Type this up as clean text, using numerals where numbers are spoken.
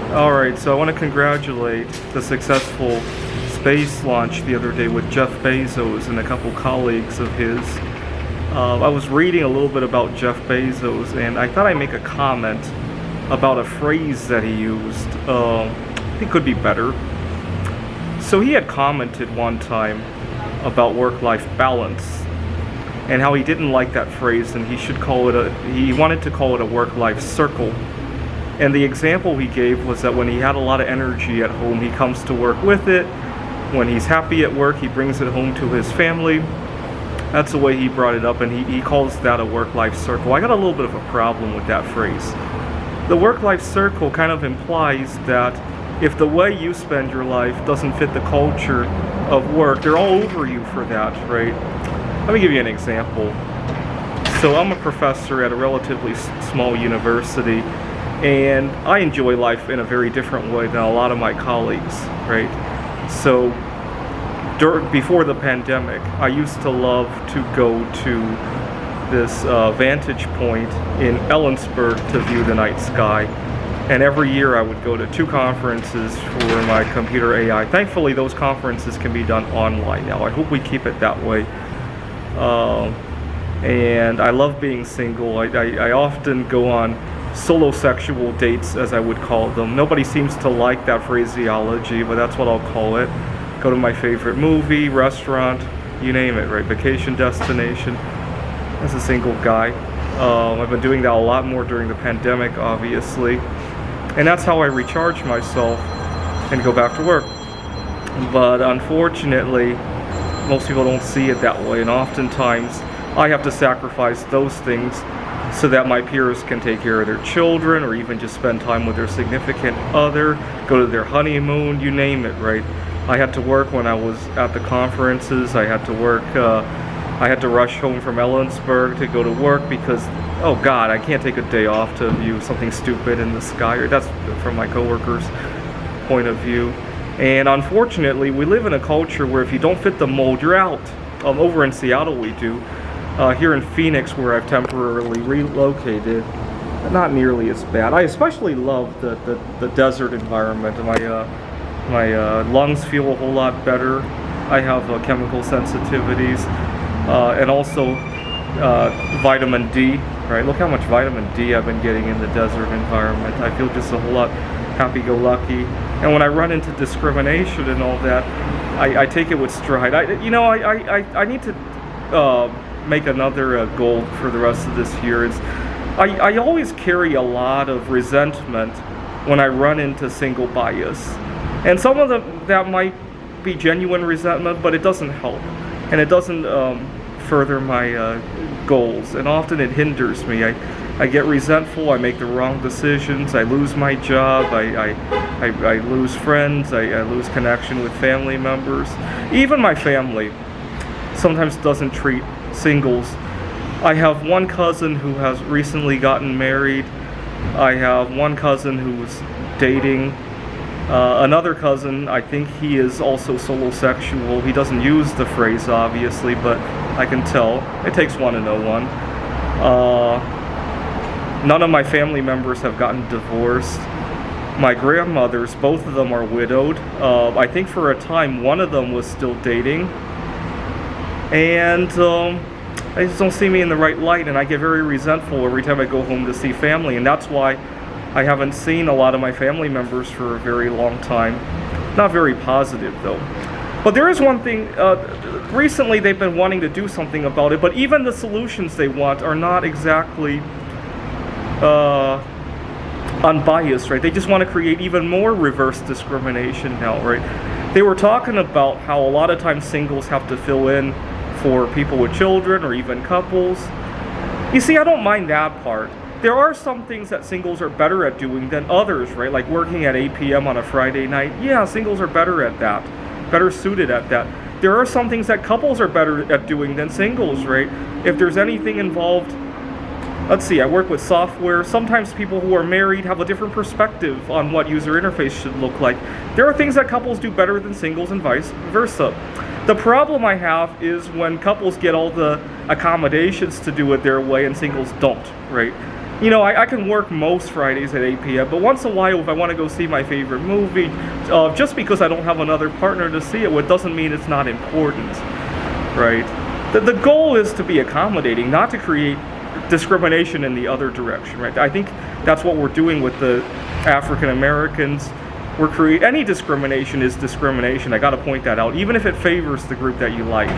Alright, so I want to congratulate the successful space launch the other day with Jeff Bezos and a couple colleagues of his. I was reading a little bit about Jeff Bezos, and I thought I'd make a comment about a phrase that he used. It could be better. So he had commented one time about work-life balance and how he didn't like that phrase, and he wanted to call it a work-life circle. And the example he gave was that when he had a lot of energy at home, he comes to work with it. When he's happy at work, he brings it home to his family. That's the way he brought it up, and he calls that a work-life circle. I got a little bit of a problem with that phrase. The work-life circle kind of implies that if the way you spend your life doesn't fit the culture of work, they're all over you for that, right? Let me give you an example. So I'm a professor at a relatively small university, and I enjoy life in a very different way than a lot of my colleagues, right? So before the pandemic, I used to love to go to this vantage point in Ellensburg to view the night sky. And every year I would go to 2 conferences for my computer AI. Thankfully, those conferences can be done online now. I hope we keep it that way. And I love being single. I often go on solo sexual dates, as I would call them. Nobody seems to like that phraseology, but that's what I'll call it. Go to my favorite movie, restaurant, you name it, right? Vacation destination. As a single guy. I've been doing that a lot more during the pandemic, obviously. And that's how I recharge myself and go back to work. But unfortunately, most people don't see it that way, and oftentimes I have to sacrifice those things so that my peers can take care of their children, or even just spend time with their significant other, go to their honeymoon, you name it, right? I had to work when I was at the conferences. I had to work, I had to rush home from Ellensburg to go to work because, oh God, I can't take a day off to view something stupid in the sky. Or that's from my coworkers' point of view. And unfortunately, we live in a culture where if you don't fit the mold, you're out. Over in Seattle, we do. Here in Phoenix, where I've temporarily relocated, not nearly as bad. I especially love the desert environment. My lungs feel a whole lot better. I have chemical sensitivities, and also vitamin D, right? Look how much vitamin D I've been getting in the desert environment. I feel just a whole lot happy-go-lucky. And when I run into discrimination and all that, I take it with stride. I need to make another goal for the rest of this year. I always carry a lot of resentment when I run into single bias. And some of that might be genuine resentment, but it doesn't help. And it doesn't further my goals. And often it hinders me. I get resentful, I make the wrong decisions, I lose my job, I lose friends, I lose connection with family members. Even my family sometimes doesn't treat singles. I have one cousin who has recently gotten married. I have one cousin who's dating. Another cousin, I think he is also solosexual. He doesn't use the phrase, obviously, but I can tell. It takes one to know one. None of my family members have gotten divorced. My grandmothers, both of them are widowed. I think for a time, one of them was still dating. And they just don't see me in the right light, and I get very resentful every time I go home to see family, and that's why I haven't seen a lot of my family members for a very long time. Not very positive, though. But there is one thing, recently they've been wanting to do something about it, but even the solutions they want are not exactly unbiased, right? They just want to create even more reverse discrimination now, right? They were talking about how a lot of times singles have to fill in for people with children or even couples. You see, I don't mind that part. There are some things that singles are better at doing than others, right? Like working at 8 p.m. on a Friday night. Yeah, singles are better at that, better suited at that. There are some things that couples are better at doing than singles, right? If there's anything involved, let's see, I work with software. Sometimes people who are married have a different perspective on what user interface should look like. There are things that couples do better than singles and vice versa. The problem I have is when couples get all the accommodations to do it their way and singles don't, right? you know, I can work most Fridays at 8 p.m., but once in a while, if I want to go see my favorite movie, just because I don't have another partner to see it with doesn't mean it's not important, right? The goal is to be accommodating, not to create discrimination in the other direction, right? I think that's what we're doing with the African Americans. Any discrimination is discrimination. I got to point that out, even if it favors the group that you like.